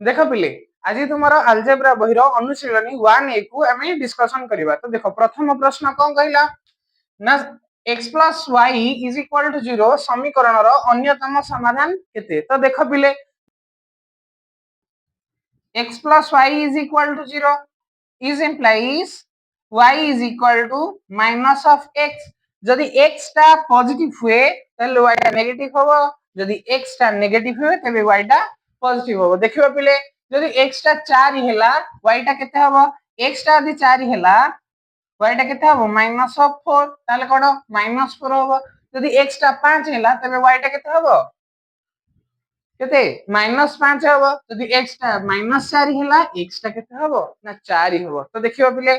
देख पिले आज तुम आलजेब्रा बहिर अनुशीलनी 1A को आम डिस्कसन करवा। तो देख प्रथम प्रश्न कौन कहला ना x plus Y is equal to 0 समीकरण अन्यतम समाधान केते। तो देख पिले x plus Y is equal to 0 is implies y is equal to minus of x। जदि x टा पॉजिटिव हुए तले y टा नेगेटिव होबो, जदि x टा नेगेटिव हुए तबे y टा पॉजिटिव होबो। देखिबो पिले जदि x टा 4 हेला y टा केते होबो, x टा यदि 4 हेला y टा केते होबो माइनस ऑफ 4 ताले कोन माइनस 4 होबो। जदि x टा 5 हेला तबे y टा केते होबो केते माइनस 5 होबो। जदि x टा माइनस 4 हेला x टा केते होबो ना 4 होबो। तो देखिबो पिले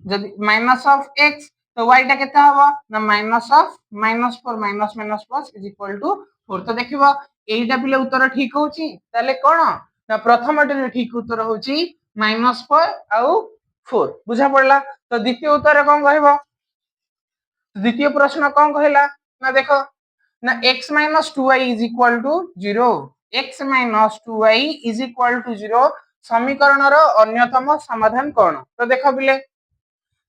जदि माइनस ऑफ x तो y टा केते होबो ना minus of minus 4 minus minus plus is equal to 4। तो देखिबो एटा पिले उत्तर ठीक होची ताले कोन ना प्रथमटे ठीक उत्तर होची माइनस 4 आउ 4 बुझा पड़ला। तो द्वितीय उत्तर कोन कहबो, द्वितीय प्रश्न कोन कहला ना देखो ना x minus 2y is equal to 0, x minus 2y is equal to 0 समीकरण रो अन्यतम समाधान कोन। तो देखो पिले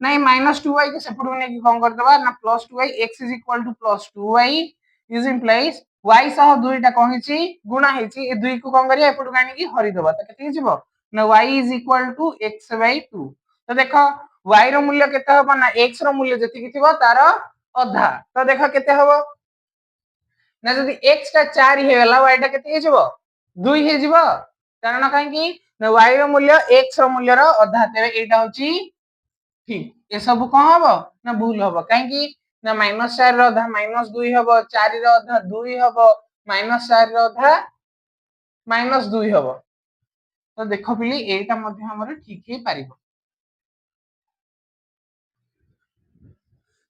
नहीं माइनस 2y के सेपट में नहीं कौन कर दबा ना plus 2y x is equal two plus 2y is implies y सह दुईटा कौन हिची गुणा हिची ए दुई को कौन करिया एपट गानी की हरि दबा। तो केते हिजिबो ना y is equal to x by 2। तो देखो y रो मूल्य केते होबो ना x रो मूल्य जति की थिबो तार अधा। तो देखो केते होबो ना जदि x टा 4 हेला y टा केते हिजिबो 2 हिजिबो, कारण काहे की ना y रो मूल्य x रो मूल्य रो अधा तेबे एटा होची ठीक। ये सब कौन हबो ना भूल हबो काहे की ना माइनस 4 रो अधा माइनस 2 हबो, 4 रो अधा 2 हबो, माइनस 4 रो अधा माइनस 2 हबो। तो देखो पिली एटा मध्ये हमर ठीक हे पारिबो।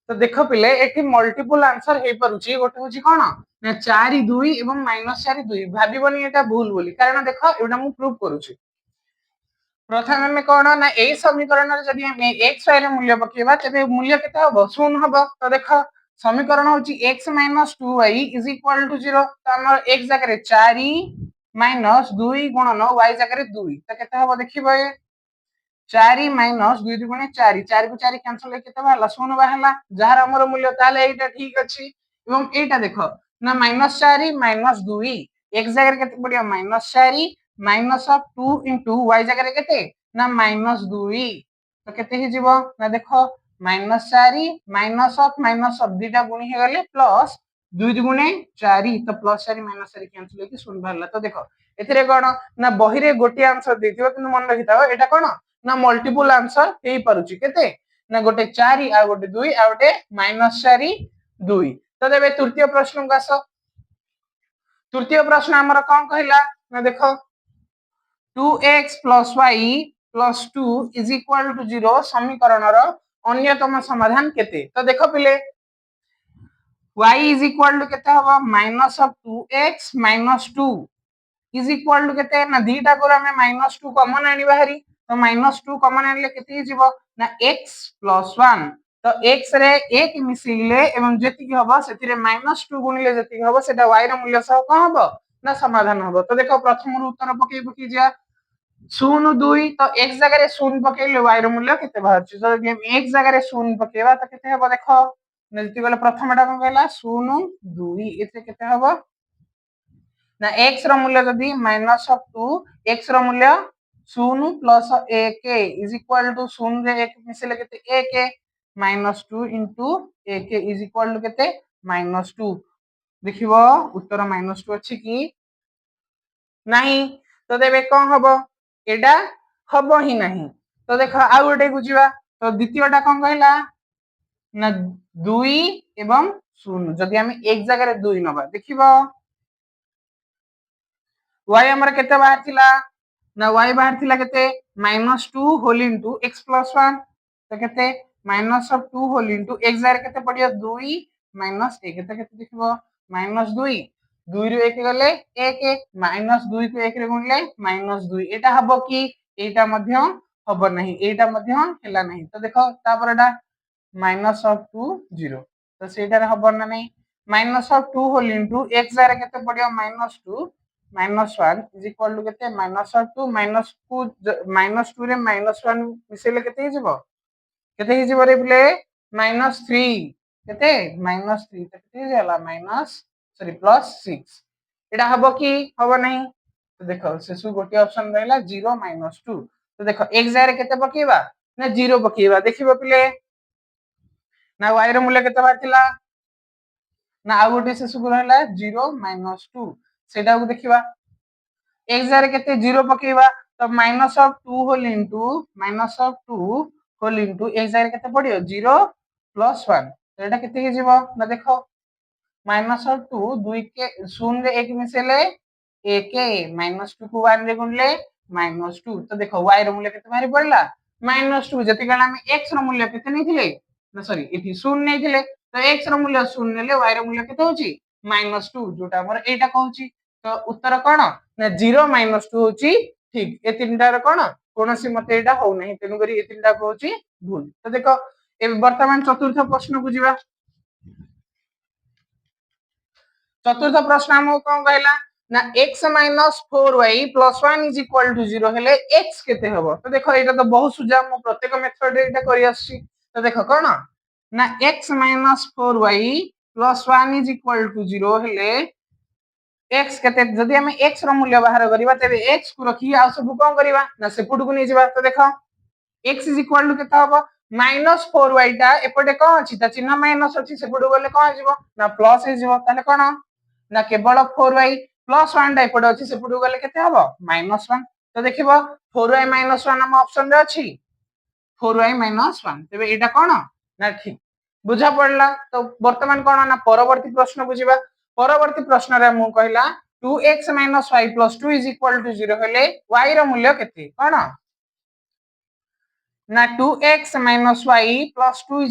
तो देखो पिले एठी मल्टीपल आंसर हे परुची गोटे होची कोन ना 4 2 एवं माइनस 4 2 भाबिबनी एटा भूल बोली, कारण देखो एटा मु प्रूफ करूची। प्रथम में कोन ना ए समीकरण रे जदी हम x y रे मूल्य पकेबा तबे मूल्य केते हबो 0 हबो। तो देखो समीकरण होची x - 2y = 0। तो हमर x जगह रे 4 - 2 गुणन y जगह रे 2। तो केते हबो देखिबो 4 - 2 * 4 4 को 4 कैंसिल हे केते बाहला 0 बाहला, जहार हमर मूल्य ताले एटा ठीक अछि। एवं एटा देखो ना -4 - 2 x जगह रे केते पडिया -4 माइनस ऑफ 2 into y जगह रे केते ना -2। तो केते हि जीवो ना देखो -4 माइनस ऑफ दीटा गुणी हे गले प्लस 2 दुगुणे 4 तो +4 -4 कैंसिल होके 0 बाहरला। तो देखो एथिरे कोन ना बही रे गोटे आंसर देथिबो किंतु मन रखिताओ एटा कोन ना मल्टीपल आंसर हेई पारुची केते ना गोटे 4 आ गोटे 2 आ गोटे -4 2। तो देबे तृतीय प्रश्न को आसो। तृतीय प्रश्न हमर कोन कहला ना देखो 2x plus y plus 2 is equal to 0 समीकरण रो अन्यतम समाधान केते। तो देखो पिले y is equal to केते हबो minus of 2x minus 2 is equal to केते ना दीटा को हमें -2 कॉमन आनी बाहरी। तो -2 कॉमन आनले केते जीवो ना x plus 1। तो x रे 1 मिसिले एवं जेति हबो सेतिरे -2 गुणिले जेति हबो सेटा y रो मूल्य सह कोन हबो ना समाधान हबो। तो देखो प्रथम रो उत्तर पके पके जा 0 2 तो x जगह रे 0 पकेले y रो मूल्य केते बाहर छ। तो हम x जगह रे 0 पकेबा तो केते हबो देखो नजति गले प्रथम एटा कोन कहला 0 2 एते केते हबो ना x रो मूल्य जदी -2 x रो मूल्य 0 प्लस 1 इज इक्वल टू 0 रे 1 मिसले केते 1 -2 into 1 इज इक्वल टू केते -2। देखिबो उत्तर -2 अछि कि नहीं। तो देबे कोन हबो एडा हबो ही नहीं। तो देखो आ गोटे को जीवा। तो द्वितीयटा कोन कहला ना 2 एवं 0 जदी हम एक जगह रे 2 नबा देखिबो y हमर केते बाहर थिला ना y बाहर थिला केते -2 होल इनटू x + 1। तो केते -2 होल इनटू x जगह केते पडियो 2 - 1 केते केते देखिबो -2 2 रे 1 गले 1 -2 को 1 रे गुणले -2 एटा हबो कि एटा मध्य हबो नहीं, एटा मध्य हेला नहीं। तो देखो तापरडा -2 0 तो सेटा रे हबो ना नहीं minus of 2 whole into x जारे केते पडियो -2 -1 इज इक्वल टू केते माइनस ऑफ 2 -2 रे -1 मिसेले केते ही जीवो केते ही जीवो रे प्ले -3 केते -3 केते ही जाला माइनस सॉरी +6 एटा हबो कि हबो नहीं तो देखो सेसु गोटे ऑप्शन रहला 0 -2 तो देखो x जारे केते पकेबा ना 0 पकेबा देखिबो प्ले ना y रो मूल्य केते बाथिला ना आ गोटे सेसु को रहला 0 -2 सेटा को देखिबा x जारे केते 0 पकेबा तो minus of 2 whole into x जारे केते पडियो 0 +1 तो एटा केते हे जीवो ना देखो माइनस ऑफ 2 2 के 0 रे 1 मिसेले 1 -2 को 1 रे गुणले -2 तो देखो y रो मूल्य केते बाहरी पड़ला -2 जति काल हम x रो मूल्य केते नै थिले ना सॉरी एठी 0 नै थिले तो x रो मूल्य 0 नेले y रो मूल्य केते होची -2 जोटा हमर एटा कहूची तो उत्तर कोन ना 0 -2 होची ठीक ए तीनटा रो कोन कोनोसी मते एटा हो नहीं तेनु करी ए तीनटा कहूची भूल तो देखो ए वर्तमान चतुर्थ प्रश्न को जीवा चतुर्थ प्रश्न हमको कोन कहला ना x - 4y + 1 = 0 हेले x केते हबो तो देखो एटा तो बहुत सुजा मो प्रत्येक मेथड एटा करि आसी तो देखो कोन ना x - 4y + 1 = 0 हेले x केते जदि हम x रो मूल्य बाहर करबा तबे x को रखी आ सब कोन करबा ना सेपुट को नै जिबा तो देखो x = केता हबो -4y टा एपटे कोन अछि ता चिन्ह माइनस अछि सेपुट गले कोन जिवो ना प्लस हे जिवो ताले कोन ना केवल 4y + 1 टा एपटे अछि सेपुट गले केते हबो -1 तो देखिबो 4y - 1 हम ऑप्शन रे अछि 4y - 1 तबे एटा कोन ना ठीक बुझा पड़ला तो वर्तमान कोन ना परवर्ती प्रश्न बुझिबा परवर्ती प्रश्न रे मु कहला 2x - y + 2 = 0 हेले y रो मूल्य केते कोन ना 2x - y + 2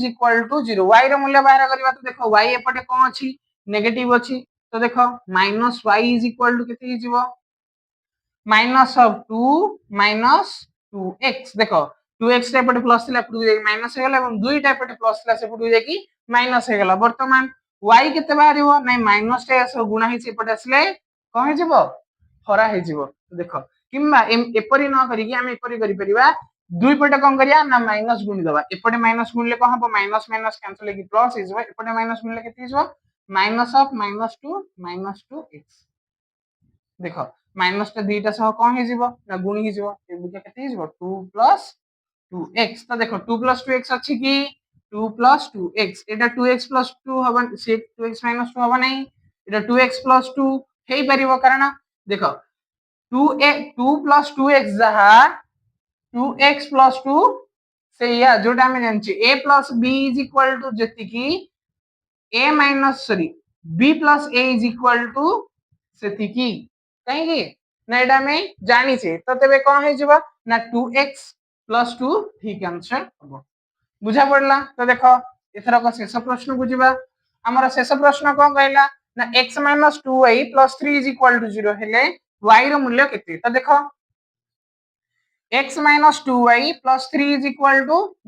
= 0 y रो मूल्य बाहर करबा तो देखो y एपटे कोन अछि नेगेटिव अछि तो देखो -y = केते ही जीवो -2 देखो 2x टा एपटे प्लस थिला एपटे जाई माइनस हे गेला और 2 टा एपटे प्लस थिला सेपटे जाई कि माइनस हे गेला वर्तमान y केते बाहरिबो नै माइनस टा सो गुणा ही एपटे आसले कोन हे जीवो हरा हे जीवो देखो किम्बा एपरि न करी कि हम एपरि करि परिबा दुई पटे कोन करिया ना माइनस गुणी दबा एपटे माइनस गुणले कोन हबो माइनस माइनस कैंसिल हेकि प्लस हे जीवो एपटे माइनस गुणले केते हे जीवो -2 देखो माइनस टा दुईटा सह कोन हे जीवो ना गुणी हे जीवो ए बुके केते हे जीवो 2 + 2x तो देखो 2 + 2x अछि कि 2 + 2x एटा 2x + 2 हबन से 2x - 2 हबो नै एटा 2x + 2 हेई परिबो कारण देखो 2 + 2x जहा 2x + 2 से या जोटा हम जानछि a + b = जति कि a - सॉरी b + a = सेति कि कहीं कि ना एटा में जानि छे तो तबे कोन हे जिवो ना 2x + 2 ठीक आंसर हबो बुझा पड़ला तो देखो एथरा को शेष प्रश्न बुझिबा हमर शेष प्रश्न कोन कहला ना x - 2y + 3 = 0 हेले y रो मूल्य केते तो देखो x - 2y + 3 =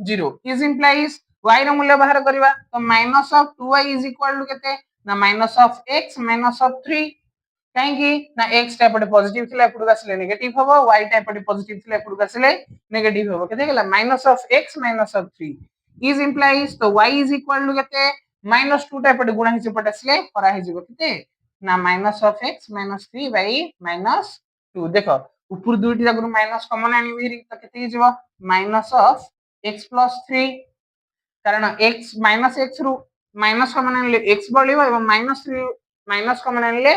0 is implies y रो मूल्य बाहर करबा तो -2y केते ना -x - 3 कहीं कि ना x टा एपटे पॉजिटिव थिला एपटू आसले नेगेटिव हबो y टा एपटे पॉजिटिव थिला एपटू आसले नेगेटिव हबो केते गेला -x - 3 इज implies तो y केते -2 टा एपटे गुणा हिचे पटे आसले करा हि जिवो केते ना -x - 3 -2 देखो ऊपर दुईटी जागरु माइनस कॉमन आनी बिरी तो केते हि जिवो -x + 3 कारण x -x रु माइनस कॉमन आनले x बढिबो एवं -3 माइनस कॉमन आनले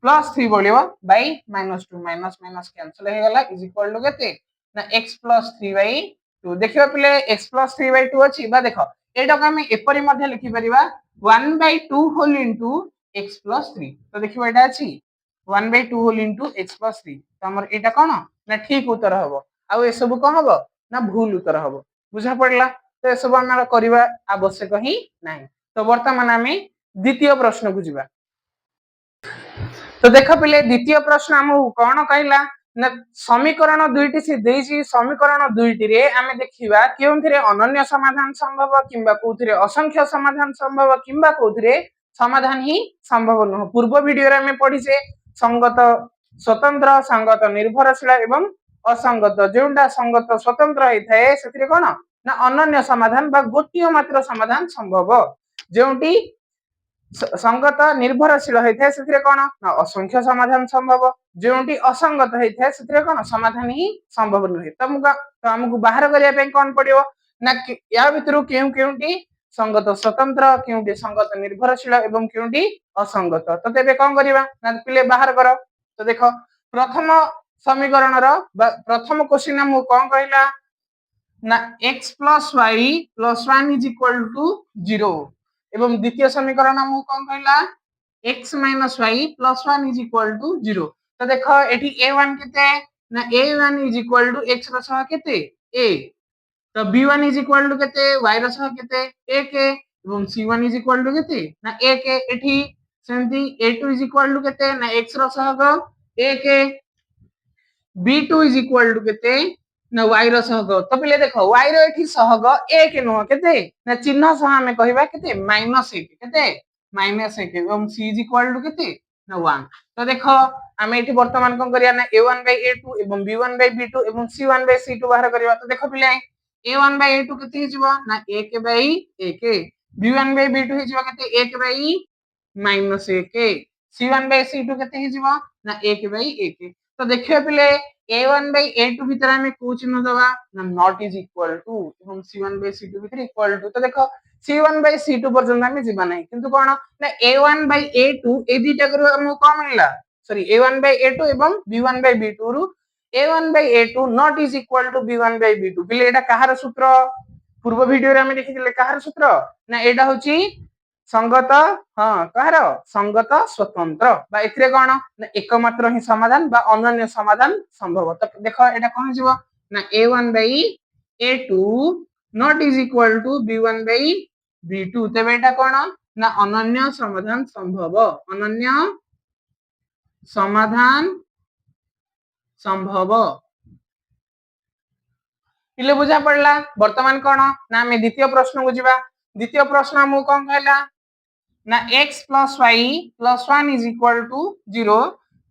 +3 बढिबो बाय -2 माइनस माइनस कैंसिल हे गला इज इक्वल टू केते ना x + 3/2 देखियो पिले x + 3/2 अछि बा देखो एटा को हम एपरि मध्ये लिखि परिबा 1/2 होल इनटू x + 3 तो देखियो एटा अछि 1/2 होल इनटू x + 3 तो हमर एटा कोन ना ठीक उत्तर हबो आ ए सब कोन हबो ना भूल उत्तर हबो बुझा पड़ला तो ए सब हमरा करिबा आवश्यक ही नाही तो वर्तमान हमें द्वितीय प्रश्न को जिबा तो देखो पिले द्वितीय प्रश्न हमहु कोन कहला ना समीकरण दुईटी से देइछि समीकरण दुईटी रे आमे देखिबा केउंथिरे अनन्य समाधान संभव किंबा कोउथिरे असंख्य समाधान संभव किंबा कोउथिरे समाधान ही संभव नुह। पूर्व वीडियो रे हमें पढ़िसे संगत स्वतंत्र संगत निर्भरशील एवं असंगत जोटा संगत स्वतंत्र होता है से कौन ना अनन्य समाधान बा गोटिए मात्र समाधान संभव जोटी संगत निर्भरशील होता है से कौन ना असंख्य समाधान संभव जोटी असंगत होता है से कौन समाधान ही संभव नुहे। तो आमको बाहर करने कौन पड़ो ना या भितर केउटी संगत स्वतंत्र केउटी संगत निर्भरशील एवं केउटी असंगत। तो तेरे कौन करवा ना पिले बाहर कर। तो देख प्रथम समीकरण प्रथम क्वेश्चन आमको कौन कहला ना x plus Y plus 1 is equal to 0 एवं द्वितीय समीकरण आमको कौन कहला x minus Y plus 1 is equal to 0। तो देख एठी a1 केते ना a1 is equal to x रसह केते a। तो b1 इज इक्वल टू केते y रसह केते a के एवं c1 इज इक्वल टू केते ना a के एठी सेमती a2 इज इक्वल टू केते ना x रसह a के b2 इज इक्वल टू केते ना y रो सहग। तो पहिले देखो y रो एठी सहग a के नो केते ना चिन्ह सह हमें कहिबा केते -1 केते -1 एवं c इज इक्वल टू केते ना 1। तो देखो हमें एठी वर्तमान कोन करिया ना a1 a2 एवं b1 b2 एवं c1 c2 बाहर करिया। तो देखो पिले a1 a2 केते हिजबो ना 1 1 b1 b2 हिजबो केते 1 -1 c1 c2 केते हिजबो ना 1 1। तो देखियो पिले a1 a2 भीतर हमें को चिन्ह दबा ना नॉट इज इक्वल टू एवं c1 c2 भीतर इक्वल टू। तो देखो c1 c2 पर्यंत हमें जीवा नहीं किंतु कोन ना a1 a2 ए दुईटा करू हमको कौन मिलला सॉरी a1 a2 एवं b1 b2 रु a1 a2 not is equal to b1 b2 पिले एटा कहार सूत्र पूर्व वीडियो रे हमें देखिले कहार सूत्र ना एटा होची संगत हाँ कहार संगत स्वतंत्र बा एथिरे कोन ना एकमात्र ही समाधान बा अनन्य समाधान संभव। तो देखो एटा कोन जीवो ना a1 a2 not is equal to b1 b2 तबे एटा कोन ना अनन्य समाधान संभव अनन्य समाधान संभव पिले बुझा पड़ला। वर्तमान कोन ना हमें द्वितीय प्रश्न को जीवा। द्वितीय प्रश्न हमको कोन कहला ना x plus y plus 1 is equal to 0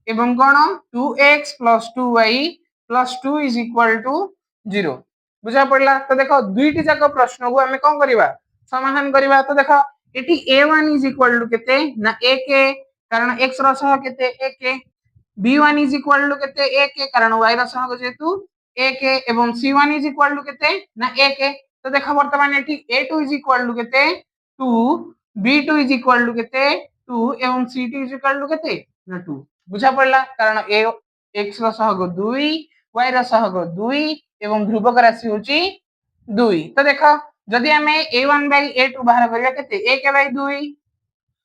एवं कोन 2x plus 2y plus 2 is equal to 0 बुझा पड़ला। तो देखो दुईटी जाक प्रश्न को हमें कोन करबा समाधान करबा। तो देखो एठी a1 इज इक्वल टू केते ना a के कारण x रसह केते a के b1 इज इक्वल टू केते a के कारण y रसह जेतु a के एवं c1 इज इक्वल टू केते ना a के। तो देखो वर्तमान एठी a2 इज इक्वल टू केते 2 b2 इज इक्वल टू केते 2 एवं c2 इज इक्वल टू केते ना 2 बुझा पड़ला कारण a x रो सहग 2 y रो सहग 2 एवं ध्रुवक राशि होची 2। तो देखो जदि हमें a1 a2 बाहर करिया केते 1/2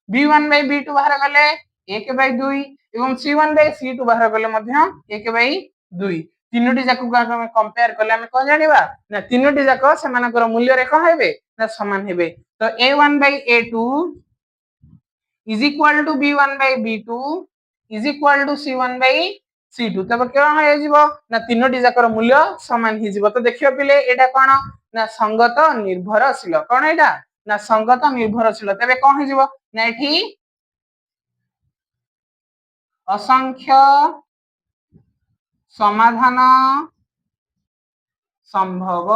b1 b2 बाहर गले 1/2 एवं c1 c2 बाहर गले मध्य 1/2 तीनोटी जाक को हम कंपेयर करले हम कोन जानिबा ना तीनोटी जाक समानकर मूल्य रे कोन हेबे ना समान हेबे। तो a1 a2 is equal to b1 b2 is equal to c1 c2 तब क्या हो जिवो ना तीनोटी जाकर मूल्य समान ही जिवो। तो देखियो पिले एटा कोन ना संगत निर्भरशील कोन एटा ना संगत निर्भरशील तबे कोन हो जिवो ना एठी असंख्य समाधान संभव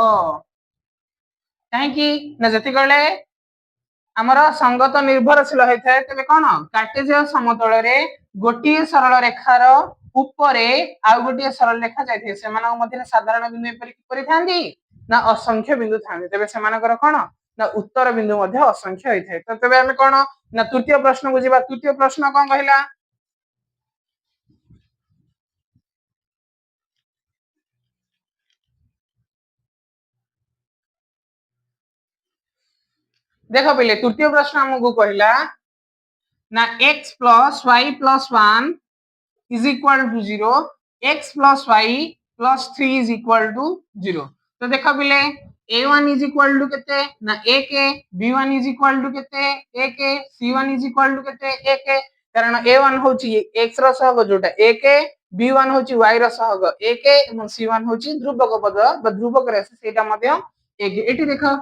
कहीं ना जति गले आमर संगत निर्भरशील होता है तेरे कौन कार्टेजीय समतल रे गोटे सरल रेखार ऊपरे आउ गोटे सरल रेखा जाइए से मध्य साधारण बिंदु एपरि थांती ना असंख्य बिंदु थांती तेरे से कौन ना उत्तर बिंदु मध्य असंख्य होता है। तो तेरे आम कौन ना तृतीय प्रश्न को जीवा। तृतीय प्रश्न कौन कहला देख पहले तृतीय प्रश्न हमको कहला ना x plus y plus 1 is equal to 0 x plus y plus 3 is equal to 0। तो देख पहले a1 इज इक्वल टू केते ना a के b1 इज इक्वल टू केते a के c1 इज इक्वल टू केते a के कारण a1 होची x रो सहग जोटा a के b1 होची y रो सहग a के एवं c1 होची ध्रुवक पद बा ध्रुवक राशि सेटा मध्य a के एठी देखो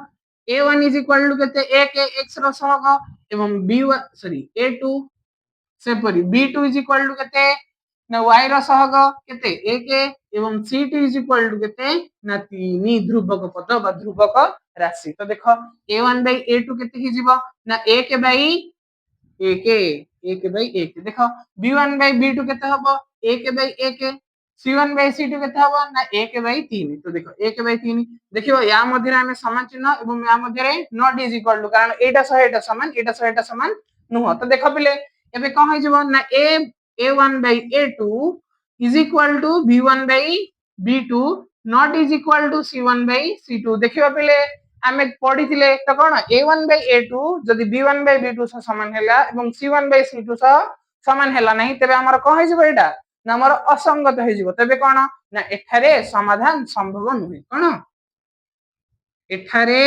a1 इज इक्वल टू केते a के x रो सहग एवं b1 सॉरी a2 सेपरी b2 इज इक्वल टू केते ना y रो सहग केते a के एवं c2 इज इक्वल टू केते ना 3 ध्रुवक पद बा ध्रुवक राशि। तो देखो a1 बाय a2 केते हि जीवो ना a के बाय a के बाय a के देखो b1 बाय b2 केते हबो a के बाय a के c1 बाय c2 केते हबो ना a के बाय 3। तो देखो a के बाय 3 देखिबो या मध्ये हमें समान चिन्ह एवं या मध्ये नॉट इज इक्वल टू कारण एटा सह एटा समान नुह। तो देखो पिले एबे कोन होई जबो ना a1 by a2 is equal to b1 by b2 not is equal to c1 by c2। देखिबो पिले आमे पढिथिले त कोन a1 बाय a2 जदि b1 बाय b2 सह समान हैला एवं c1 बाय c2 सह समान हैला नहीं तबे हमर कोन होई जबो एटा ना हमर असंगत होई जबो। तबे कोन ना एठारे समाधान संभव नुहे कोन एठारे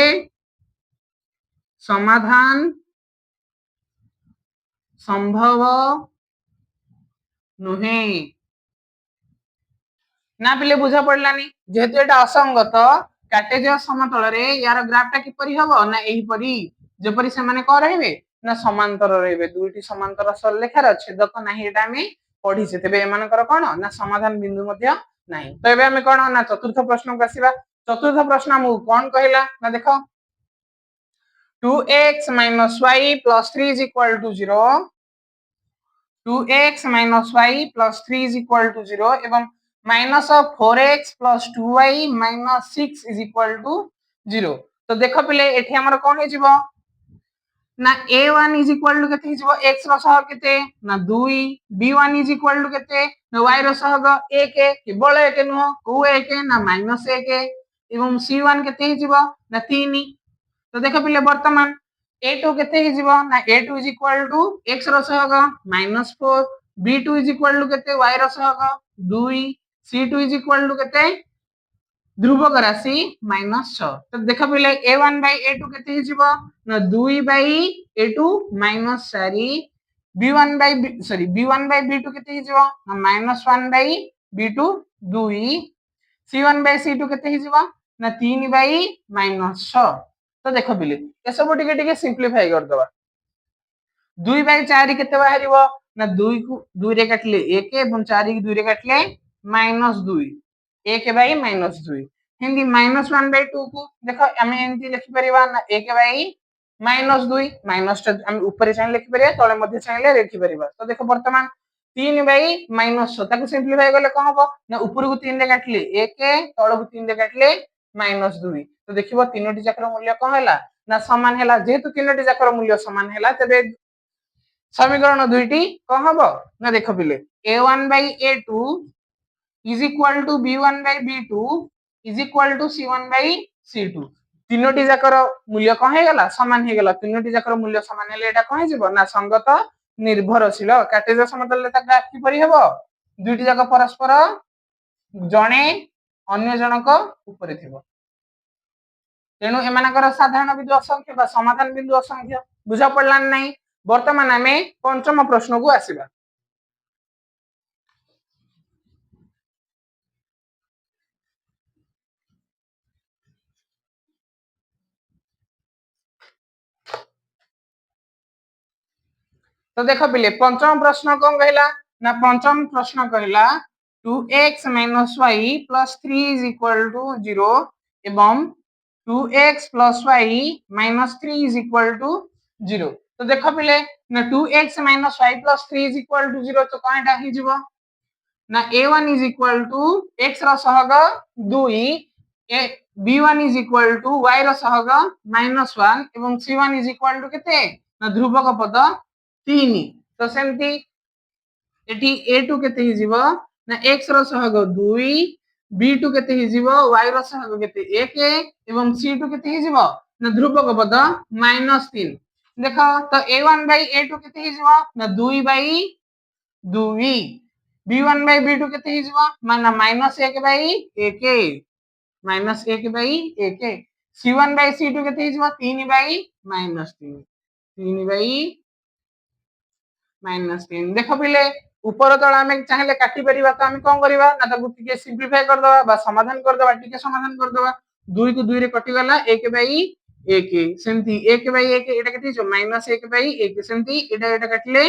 समाधान संभव नुहे ना पिले बुझा पड़लानी जेहेतु एटा असंगत कार्टेजियस समतल रे यार ग्राफटा किपरि हबो ना एही परि जेपरि से माने को रहबे ना समांतर रहबे दुईटी समांतर सरलेखार छेदक नाही एटा हमें पढी से तबे एमानकर कोन ना समाधान बिंदु मध्य नाही। तो एबे हमें कोन ना चतुर्थ प्रश्न को आसीबा। चतुर्थ प्रश्न हमहु कोन कहिला ना देखो 2x y plus 3 is equal to 0 2x y plus 3 is equal to 0 एवं minus of 4x plus 2y minus 6 is equal to 0। तो देखो पिले एठी हमर कोन हे जिवो ना a1 is equal to केते जिवो x रो सहग केते ना 2 b1 is equal to केते ना y रो सहग 1 केवल 1 नुह को 1 ना minus 1 एवं c1 केते जिवो ना 3। तो देखो पिले वर्तमान a2 केते हि जिवो ना a2 is equal to x रो सहग -4 b2 is equal to केते y row सहग 2 c2 is equal to केते ध्रुवक राशि -6। तो देखो पिले a1 बाय a2 केते हि जिवो ना 2 bye a2 -4 b1 bye b1 by b2 केते हि जिवो ना -1 bye b2 2 c1 by c2 केते हि जिवो ना 3 बाय -6। तो देखो पिले ए सब टिके सिंपलीफाई कर दबा 2 बाय 4 केते बाहरिबो ना 2 को 2 रे काटले 1 एवं 4 को 2 रे काटले -2 1 बाय -2 हिंदी -1 बाय 2 को देखो हमें एंती लिखि परिबा ना 1 बाय -2 माइनस हम ऊपर चाहे लिखि परिबा तळे मध्ये चाहे लिखि परिबा। तो देखो वर्तमान 3 बाय -6 ताको सिंपलीफाई करले कोन हबो ना ऊपर को 3 रे काटले 1 तळ को 3 रे काटले -2। तो देखिबो तीनोटी जाकर मूल्य कोन हैला ना समान हैला जेहेतु तीनोटी जाकर मूल्य समान हैला तबे समीकरण दुईटी कोन हबो ना देखो पिले a1 by a2 is equal to b1 by b2 is equal to c1 by c2 तीनोटी जाकर मूल्य कोन हे गेला समान हे गेला तीनोटी जाकर मूल्य समान हेले एटा कोन हे जिवो ना संगत निर्भरशील कार्टेजियस समतल ता ग्राफ कि परि हबो दुईटी जाकर परस्पर जणे अन्य जनक ऊपर थिबो तेणु एमानकर साधारण बिंदु असंख्य बा समाधान बिंदु असंख्य बुझा पड़ला नहीं। वर्तमान हमें पंचम प्रश्न को आसीबा। तो देखो पिले पंचम प्रश्न कौन कहला ना पंचम प्रश्न कहला 2x y plus 3 is equal to 0 एवं 2x plus y minus 3 is equal to 0। तो देखो पिले ना 2x minus y plus 3 is equal to 0 तो कौनटा ही जीवो ना a1 is equal to x रो सहग 2 b1 is equal to y रो सहग -1 एवं c1 is equal to केते ना ध्रुवक पद 3। तो सेमती एठी a2 केते हि जीवो ना x रो सहग 2 b2 केते हि जीवो y रो सहग केते 1 एवं c2 केते हि जीवो ना ध्रुवक पद -3। देखो तो a1 बाय a2 केते हि जीवो ना 2 बाय 2 b1 बाय b2 केते हि जीवो माना -1 bye 1 -1 bye 1 c1 by c2 केते हि जीवो 3 बाय -3 3 बाय -3। देखो पिले ऊपर तळ हमें चाहे काटी परिबा तो हमें कोन करिबा ना ताकू टिके सिंपलीफाई कर दबा बा समाधान कर दबा टिके समाधान कर दबा 2 को 2 रे कटि गला 1 बाय 1 सेमती 1 बाय 1 एटा केते जो माइनस 1 बाय 1 सेमती एटा काटले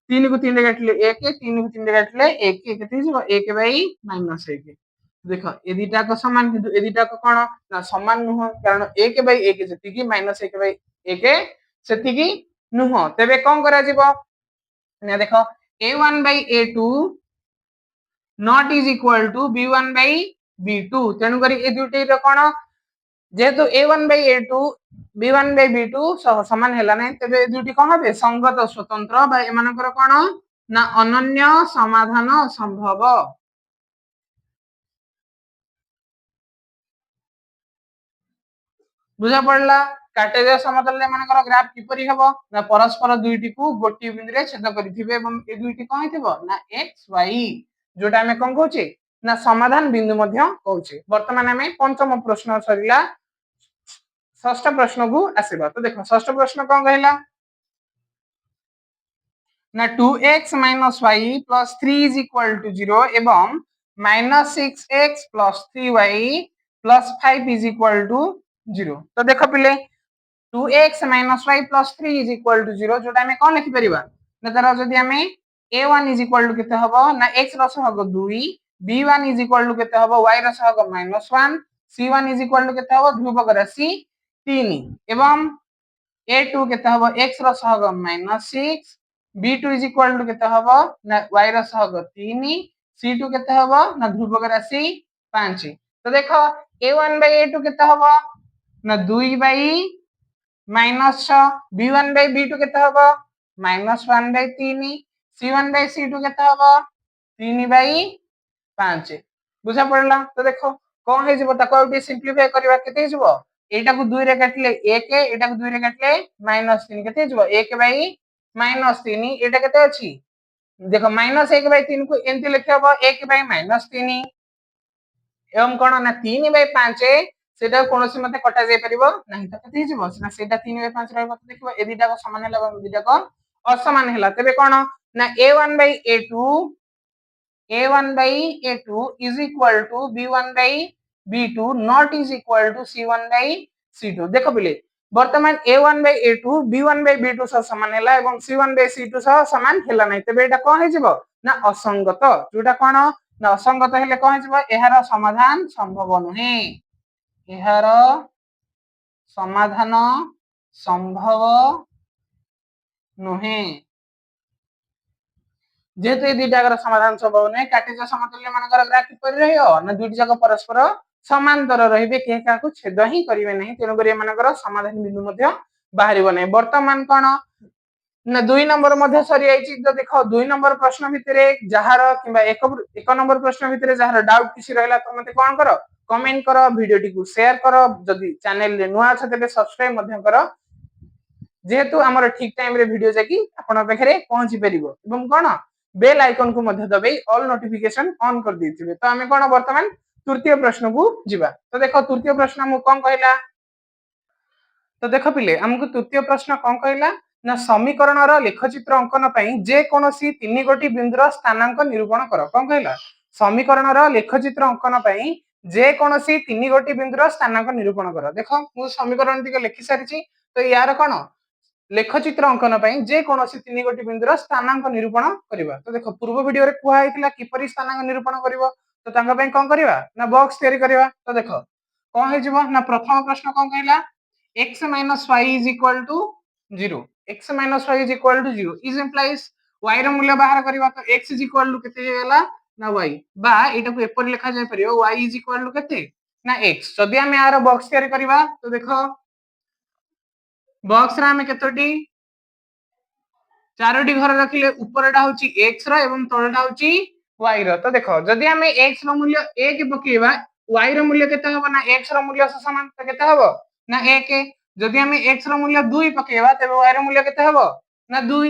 3 को 3 रे काटले 1 3 को 3 रे काटले 1 केते जो 1 बाय माइनस 1 देखो ए दिटा को समान किंतु ए दिटा को कोन ना समान नुह कारण 1 बाय 1 जति की माइनस 1 बाय 1 सेति की नुह तबे कोन करा जिवो ना देखो a1 by a2 not is equal to b1 by b2 तेनु करी ए दुटी रो कोन जेहेतु a1 by a2 b1 by b2 समान हैला नै तबे दुटी कोन होबे संगत स्वतंत्र बा एमानकर कोन ना अनन्य समाधान संभव बुझा पड़ला कार्टेशियन समतल एमानकर ग्राफ किपरि हबो ना परस्पर दुईटी को गोटी बिंदु रे छेद करिथिबे एवं ए दुईटी कोन हितबो ना x y जोटा हमें कोन कहूचे ना समाधान बिंदु मध्य कहूचे वर्तमान हमें पंचम प्रश्न सरिला षष्ठ प्रश्न को आसीबा तो देखो षष्ठ प्रश्न कोन कहला ना 2x y plus 3 is equal to 0 एवं minus 6x plus 3y plus 5 is equal to 0 तो देखो पिले 2x minus y plus 3 is equal to 0 जोटा हमें कौन लिखि परिबा ना तारा जदी हमें a1 is equal to केते हबो ना x रो सहग 2 b1 is equal to केते हबो y row सहग -1 c1 is equal to केते हबो ध्रुवक राशि 3 एवं a2 केते हबो x रो सहग -6 b2 is equal to केते हबो ना y रो सहग 3 c2 केते हबो ना ध्रुवक राशि 5 तो देखो a1 by a2 केते हबो ना 2 by -6 b1 by b2 केते हबो -1 by 3 c1 by c2 केते हबो 3 by 5 बुझा पड़ला तो देखो कोन हे जबो ताको आउटी सिंपलीफाई करबा केते जबो एटा को 2 रे काटले 1 एटा को 2 रे काटले -3 केते जबो 1 by -3 एटा केते अछि देखो -1 by 3 को एंती लिखे हबो 1 by -3 एवं कोन ना 3 by 5 सेटा कोनोसी मते कटा जाय परिबो नाही त केते जबो ना सेटा 3 by 5 रहबो देखिबो ए दिटा को समान हला एवं दिटा को असमान हला तबे कोन ना a1 by a2 is equal to b1 by b2 not is equal to c1 by c2 देखो बिले वर्तमान a1 by a2 b1 by b2 सह समान हैला एवं c1 by c2 सह समान हैला नै तबे एटा कोन हे जिवो ना असंगत जोटा कोन ना असंगत हेले कोन हे जिवो एहार समाधान संभव नहे एहार समाधान संभव नहे जेहेतु ए दुईटाकर समाधान संभव नै कार्टेशियन समतल मानकर ग्राफ किपरि रहियो ना दुईटी जाक परस्पर समांतर रहिबे के काकू छेद ही करिवे नहीं तेनु करी मानकर समाधान बिंदु मध्य बाहरिबो नै वर्तमान कोन ना 2 नंबर मध्य सरी आइची तो देखो 2 नंबर प्रश्न भितरे जहार किबा एक नंबर प्रश्न भितरे जहार डाउट किसी रहला तो मते कोन करो कमेंट करो वीडियो टी को शेयर करो जदी चैनल रे नुआ छ तबे सब्सक्राइब मध्य करो जेहेतु हमर ठीक टाइम रे वीडियो जाकी आपण पाखरे पहुंची परिबो एवं कोन बेल आइकन को मध्य दबाई ऑल नोटिफिकेशन ऑन कर देथिबे तो हमें कोन वर्तमान तृतीय प्रश्न को जिबा तो देखो तृतीय प्रश्न हम कोन कहला तो देखो पिले हमको तृतीय प्रश्न कोन कहला ना समीकरण रो लेखचित्र अंकन पई जे कोनोसी तीन गोटी बिंदुर स्थानांक निरूपण करो कोन कहला समीकरण रो लेखचित्र अंकन पई जे कोनोसी तीन गोटी बिंदुर स्थानांक निरूपण करो देखो मु समीकरण टिके लिखि सारिची तो यार कोन लेखचित्र अंकन पई जे कोनोसी तीन गोटी बिंदुर स्थानांक निरूपण करबा तो देखो पूर्व वीडियो रे कुहा हेतिला किपरि स्थानांक निरूपण करबो तो तांगा पई कोन करबा ना बॉक्स तयारी करबा तो देखो कोन हे जिवो ना प्रथम प्रश्न कोन कहला x minus y is equal to 0 x minus y is equal to 0 is implies y ର मूल्य बाहर करबा तो x is equal to केते हेला ना y बा एटा को एपर लिखा जाय परियो y is equal to केते ना x जदी हम यार बॉक्स तयारी करबा तो देखो बॉक्स रा हम केतोटी चारोटी घर रखिले ऊपरटा होची x रो एवं तळटा होची y रो तो देखो जदी हम x रो मूल्य 1 पकेबा y रो मूल्य केते होबा ना x रो मूल्य से समान तो केते होबो ना 1 जदी हम x रो मूल्य 2 पकेबा तबे y रो मूल्य केते होबो ना 2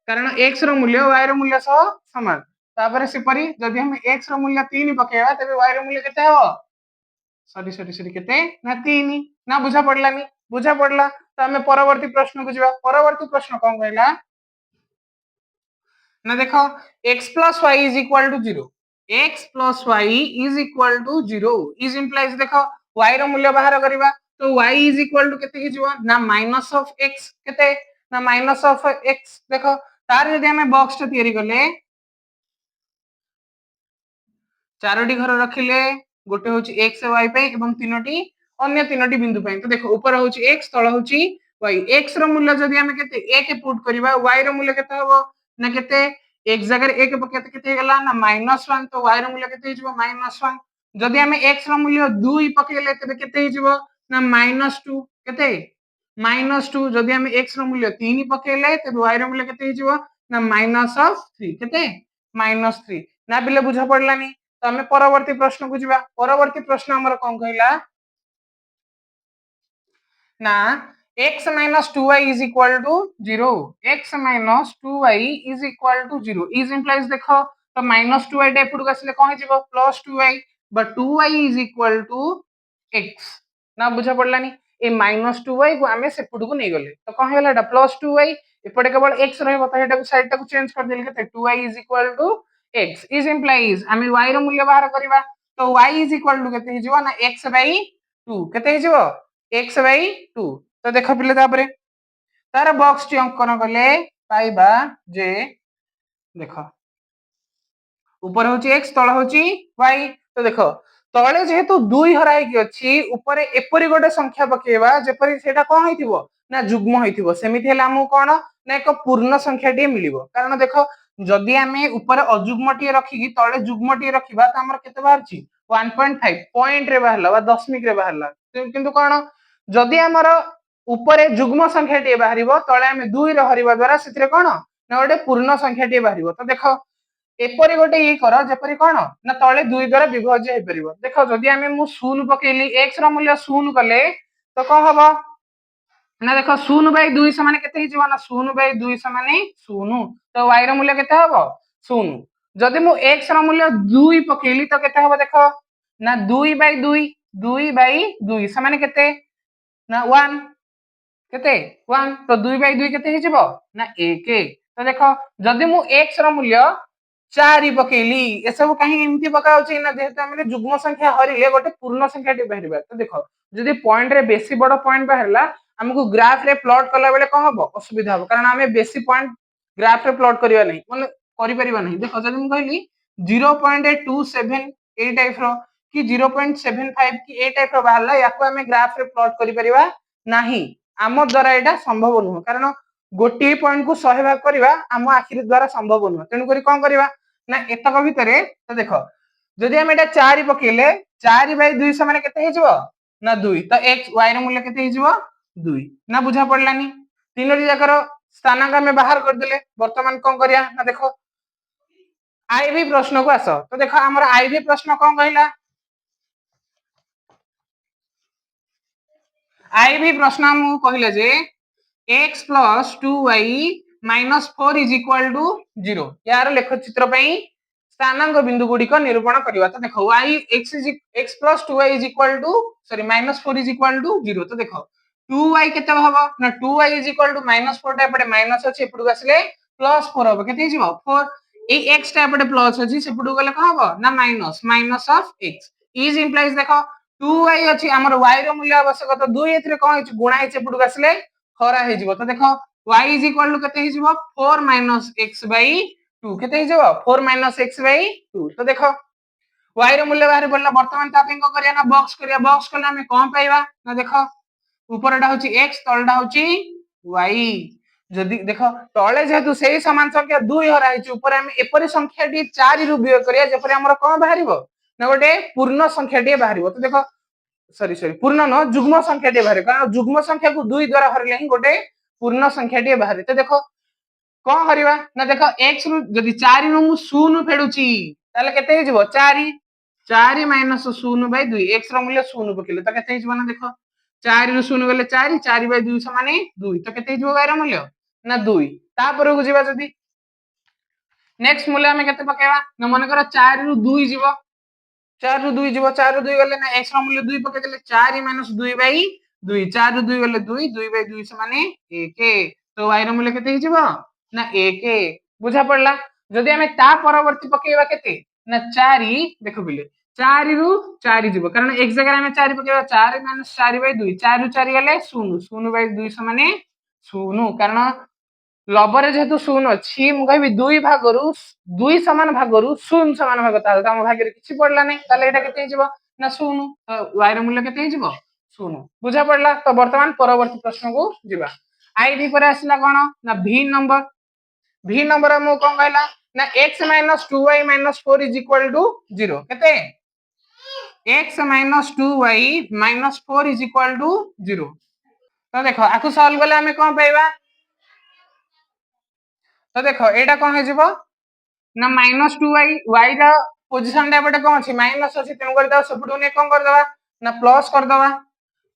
कारण x रो मूल्य y रो मूल्य सह समान तापर सेपरी जदी हम x रो मूल्य 3 पकेबा तबे y रो मूल्य केते होबो सॉरी केते ना 3 ना बुझा पड़लानी बुझा पड़ला तो हमें परवर्ती प्रश्न को जिबा परवर्ती प्रश्न कोन कहला ना देखो x plus y is equal to 0 x plus y is equal to 0 is implies देखो y रो मूल्य बाहर करबा तो y इज इक्वल टू केते हिजो ना माइनस ऑफ x केते ना माइनस ऑफ x देखो तार यदि हमें बॉक्स टा तयारी करले चारोटी घर रखिले गोटे होची x y पे एवं तीनोटी अन्य तीनोटी बिंदु पे तो देखो ऊपर होची x तळ होची y x रो मूल्य जदि हमें केते a के पुट करबा y रो मूल्य केते हबो ना केते x जगह a के पकेते केते गेला ना -1 तो y रो मूल्य केते हिजबो -1 जदि हमें x रो मूल्य 2 पकेले तबे केते हिजबो ना -2 केते -2 जदि हमें x रो मूल्य 3 पकेले तबे y रो मूल्य केते हिजबो ना -3 केते -3 ना बिले बुझा पड़लानी तो हमें परवर्ती प्रश्न को जीवा परवर्ती प्रश्न हमर कोन कहला ना x minus 2y is equal to 0 x minus 2y is equal to 0 is implies देखो तो -2y टा एपटू आसले कोन हिजबो +2y but 2y is equal to x ना बुझा पड़लानी ए -2y को हमें सेपटू को नै गले तो कोन हेला +2y एपटे केवल x रहबो तो हेटा को साइड टा को चेंज कर देले केते 2y is equal to x is implies हमें y रो मूल्य बाहर करबा तो y is equal to केते हिजबो ना x by 2 केते हिजबो x by 2 तो देखो पिले तापरे तार बॉक्स टी अंकन कले पाइबा जे देखो ऊपर होची x तळ होची y तो देखो तळे जेहेतु 2 हराई की अछि ऊपर एपरि गोटे संख्या पकेबा जेपरि सेटा कोन होइथिबो ना जुग्म होइथिबो सेमिति हेला हमु कोन ना एक पूर्ण संख्या टी मिलिबो कारण देखो जदि हमें ऊपर अजुग्म टी रखी की तळे जुग्म टी रखिबा त हमर केते बाहरची 1.5 पॉइंट रे बाहरला बा दशमिक रे बाहरला किंतु कोन जदि हमर ऊपर जुग्म संख्या टी बाहरिबो तळे हमें 2 रे हरिबा द्वारा सेतिरे कोन ना गोटे पूर्ण संख्या टी बाहरिबो तो देखो एपरि गोटे ये कर जेपरि कोन ना तळे 2 द्वारा विभाज्य हे परिबो देखो जदि हमें मु 0 पकेली x रो मूल्य 0 कले तो को हबो ना देखो 0 बाय 2 समान केते हिजबो ना 0 बाय 2 समान 0 तो y रो मूल्य केते हबो 0 जदि मु x रो मूल्य 2 पकेली तो केते हबो देखो ना 2 बाय 2 2 बाय 2 समान केते ना 1 केते 1 तो 2 बाय 2 केते हिजबो ना 1 तो देखो जदि मु x रो मूल्य 4 पकेली ए सब कहीं एमती पकाउची ना जेहेतु हमरे जुग्म संख्या हरिले गोटे पूर्ण संख्या टी बाहरिबा तो देखो जदि पॉइंट रे बेसी बड़ पॉइंट बाहरला हमको ग्राफ रे प्लॉट कला बेले कोन हबो असुविधा हबो कारण हमें बेसी पॉइंट ग्राफ रे प्लॉट करिवा नहीं माने करि परिबा नहीं देखो जदि मु कहली 0.27 ए टाइप रो कि 0.75 कि ए टाइप रो बाहरला याको हमें ग्राफ रे प्लॉट करि परिबा नहीं आम द्वारा एटा संभव नुह कारण गोटे पॉइंट को 100 भाग करबा आम आखिर द्वारा संभव नुह तेनु करी कोन करबा ना एतक भितरे तो देखो जदि हम एटा 4 पकेले 4 बाय 2 समान केते हिजबो ना 2 तो x y रो मूल्य केते हिजबो 2 ना बुझा पड़लानी तीनोटी जाकर स्थानांक में बाहर कर देले वर्तमान कोन करिया ना देखो आईवी प्रश्न को आसो तो देखो हमर आईवी प्रश्न कोन कहला आईवी प्रश्न हम कहले जे x plus 2y minus 4 is equal to 0 यार लेख चित्र पई स्थानांक बिंदु गुडी को निरूपण करिवा तो देखो y x plus 2y is equal to sorry minus 4 is equal to 0 तो देखो 2y केते हबो ना 2y is equal to minus 4 टा एपटे माइनस अछि एपटु आसले प्लस 4 हबो केते हिजबो 4 ए x टा एपटे प्लस अछि सेपटु गले को हबो ना minus minus of x is implies देखो 2y अछि हमर y रो मूल्य आवश्यक तो 2 एथरे कोन अछि गुणा अछि एपटु आसले खरा हिजबो तो देखो y is equal to केते हिजबो 4 minus x by 2 केते हिजबो 4 minus x by 2 तो देखो y रो मूल्य बाहर पड़ला वर्तमान तापिं को करिया ना बॉक्स कला हमें कोन पाइबा ना देखो ऊपरटा होची x तळटा होची y जदि देखो तळे जेहेतु सेही समान संख्या 2 हरा हिची ऊपर हम एपरि संख्या टी 4 रु वियोग करिया जेपरि हमर कोन बाहरिबो ना गोटे पूर्ण संख्या टी बाहरिबो तो देखो सॉरी पूर्ण न जुग्म संख्या टी बाहरे कारण जुग्म संख्या को 2 द्वारा हरले ही गोटे पूर्ण संख्या टी बाहरे तो देखो कोन हरिबा ना देखो x रु जदि 4 रु मु 0 फेडुची ताले केते हिजबो 4 4 माइनस 0 बाय 2 x रो मूल्य 0 पकेले तो केते हिजबो ना देखो 4 रु 0 गले 4 4 बाय 2 समान 2 तो केते हिजबो y रो मूल्य ना 2 तापर को जीवा जदि नेक्स्ट मूल्य हमें केते पकेबा ना मन करो 4 रु 2 जीवो 4 रु 2 जीवो 4 रु 2 गले ना x रो मूल्य 2 पके देले 4 माइनस 2 बाय 2 4 रु 2 गले 2 2 बाय 2 समान 1 तो y रो मूल्य केते हिजबो ना 1 बुझा पड़ला जदि हमें ता परवर्ती पकेबा केते ना 4 देखो बिले 4 रु 4 जीव कारण एक जगह आम 4 पकेबा 4 - 4/2 4 रु 4 गले 0 0/2 समान 0 कारण लबरे जेहेतु 0 अच्छी मु कहबी 2 भागरु 2 समान भागरु 0 समान भाग ताले तम भाग्य रे किछि पड़ला नै ताले एटा केते हिजबो ना 0 तो y ର मूल्य केते हिजबो 0 बुझा पड़ला तो वर्तमान परवर्ती प्रश्न को जिबा आई डी पर आसला कोन ना v नंबर मु कोन कहला ना x - 2y - 4 = 0 केते x - 2y - 4 = 0 तो देखो आकु सॉल्व कले हमें कोन पाइबा तो देखो एटा कोन हे जिवो ना -2y y रा पोजीशन रे बटे कोन अछि माइनस अछि तेन कर दा सबटु ने कोन कर दवा ना प्लस कर दवा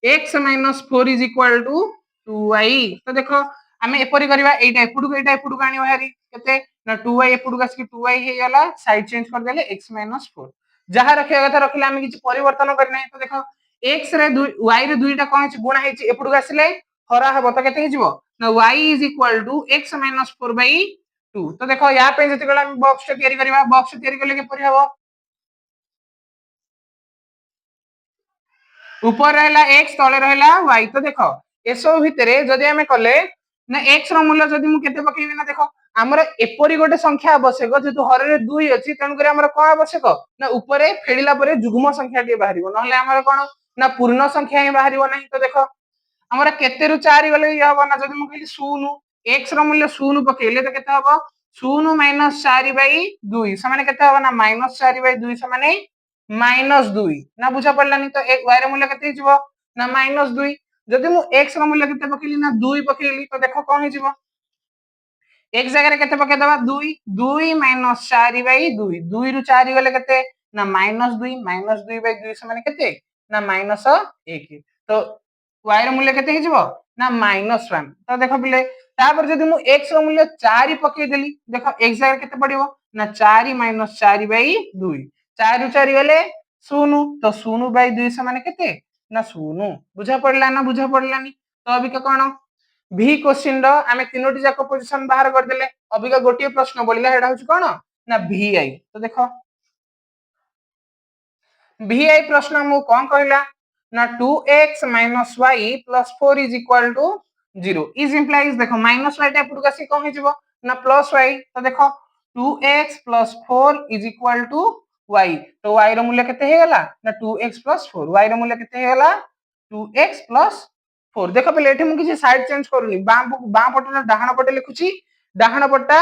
x - 4 = 2y तो देखो हमें एपरि करबा एटा एपुडु आनी बाहरी केते ना 2y एपुडु आसी 2y हे गला साइड चेंज कर देले x - 4 जहा रखिया कथा रखिले हमें किछि परिवर्तन करने तो देखो x रे 2 y रे 2 टा कोन अछि गुणा हेछि एपुडु आसिले हरा हबो तो केते हिजबो ना y = x - 4/2 तो देखो या पे जति गला बॉक्स टे तयारी करबा बॉक्स तयारी करले के परि हबो ऊपर रहला x तळे रहला y तो देखो एसो भितरे जदि हमें कले ना x रो मूल्य जदि मु केते पकेबी ना देखो हमर एपरि गोटे संख्या आवश्यक जेतु हर रे 2 अछि तन करे हमर कोन आवश्यक ना ऊपरे फेडिला परे जुग्म संख्या टे बाहरिबो नहले हमर कोन ना पूर्ण संख्या ही बाहरिबो नहीं तो देखो हमर केते रु 4 गले इ हबो ना जदि मु कहली 0 x रो मूल्य 0 पकेले तो केते हबो 0 - 4/2 समान केते हबो ना -4/2 समान -2 ना बुझा पड़लानी तो एक y रो मूल्य केते हिजबो ना -2 जदि मु x रो मूल्य केते पकेली ना 2 पकेली तो देखो कोन हिजबो एक जगह रे केते पके दबा 2 2 - 4/2 2 रु 4 गले केते ना -2 -2/2 समान केते ना -1 तो y रो मूल्य केते हिजबो ना -1 तो देखो पिले तापर जदि मु x रो मूल्य 4 पके देली देखो एक जगह केते पड़िबो ना 4 - 4/2 4 रु 4 गले 0 तो 0/2 समान केते ना 0 बुझा पड़ला ना बुझा पड़लानी तो अभी के कोन भी क्वेश्चन रो आमे तीनोटी जाक पोजीशन बाहर कर देले अभी का गोटिए प्रश्न बोलिला हेडा होची कोन ना vi तो देखो vi प्रश्न मु कोन कहला ना 2x - y + 4 = 0 इज इंप्लाइज देखो -y टा पुरका से कोन हिजबो ना +y तो देखो 2x + 4 = y तो y रो मूल्य केते हे गला ना 2x + 4 y रो मूल्य केते हे गला 2x + 4 देखो पहले एठी मु किछि साइड चेंज करूनी बां पटे डाहाण पटे लिखुची डाहाण पट्टा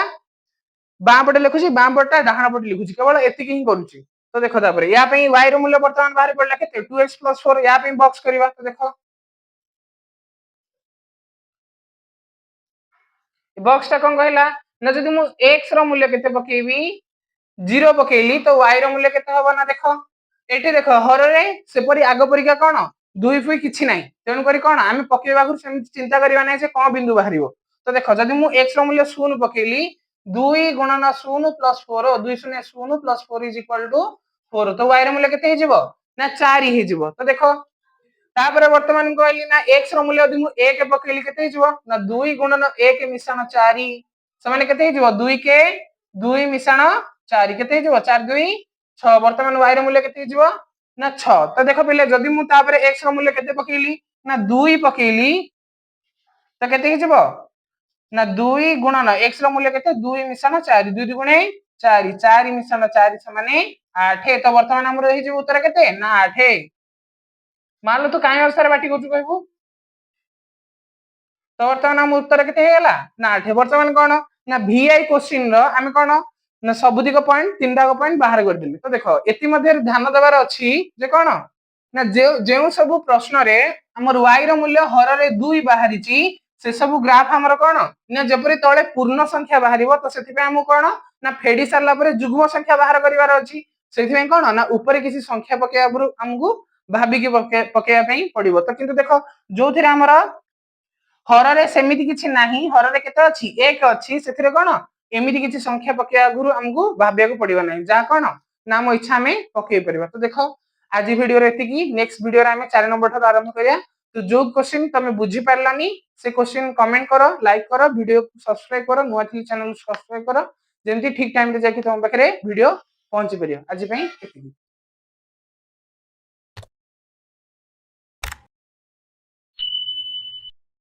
बां पटे लिखुची बां पट्टा डाहाण पटे लिखुची केवल एति ही करूची तो देखो तापर या पे y रो मूल्य वर्तमान बाहर पड़ला केते 2x + 4 या पे बॉक्स करबा तो देखो बॉक्स टा कोन कहला ना जदि मु x रो मूल्य केते पकेबी 0 पकेली तो y रो मूल्य केते हबो ना देखो एठी देखो हर रे सेपरि आगो परिका कोन दुई फुई किछि नाही तेनु करी कोन आमे पकेबा गुर सेम चिंता करबा नाही जे कोन बिंदु बाहरिबो तो देखो जदि मु x रो मूल्य 0 पकेली 2 × 0 + 4 2 0 0 + 4 = 4 तो y रो मूल्य केते हिजिबो ना 4 हिजिबो तो देखो तापर वर्तमान कहली ना x रो मूल्य यदि मु 1 पकेली केते हिजिबो ना 2 × 1 मिश्रण 4 समान केते हिजिबो 2 के 2 मिश्रण 4 केते हिजिबो 4 2 6 वर्तमान y रो मूल्य केते हिजिबो ना 6 तो देखो पहिले जदि मु तापर x रो मूल्य केते पकेली ना 2 पकेली तो केते हिजिबो ना 2 गुणन x रो मूल्य केते 2 मिश्रण 4 2 गुणे 4 4 मिश्रण 4 समान 8 तो वर्तमान हमर हिजिबो उत्तर केते ना 8 मान लो तू काहे अनुसार बाटी कोचु कहबू तो वर्तमान हम उत्तर केते हेला ना 8 वर्तमान कोन ना VI क्वेश्चन रो हम कोन ना सबुदिक पॉइंट तीनटा को पॉइंट बाहर कर देली तो देखो एति मध्ये ध्यान देबार अछि जे कोन ना जे सब प्रश्न रे हमर y रो मूल्य हर रे 2 बाहरी ची से सब ग्राफ हमर कोन ना जेपरि तळे पूर्ण संख्या बाहरिबो तो सेति पे हम कोन ना फेडी सारला परे जुग्म संख्या बाहर करिवार अछि सेति पे कोन ना ऊपर किसी संख्या पकेया हमगु भाबी के पकेया पई पड़िबो तो किंतु देखो जोथिरे हमर हर रे सेमिति किछि नाही हर रे केते अछि 1 अछि सेथिरे कोन एमिति किछि संख्या पकेया गुरु हमगु भाबिया को पड़िबो नाही जा कोन ना मो इच्छा में पके परिबा तो देखो आज वीडियो रे एतिकी नेक्स्ट वीडियो रे हम 4 नंबर ठार आरंभ करिया तो जो क्वेश्चन तमे बुझी पारलानी से क्वेश्चन कमेंट करो लाइक करो वीडियो को सब्सक्राइब करो नुआ थी चैनल सब्सक्राइब करो जेमति ठीक टाइम रे जाके तुम पाखरे वीडियो पहुंची परियो आज पई एतिकी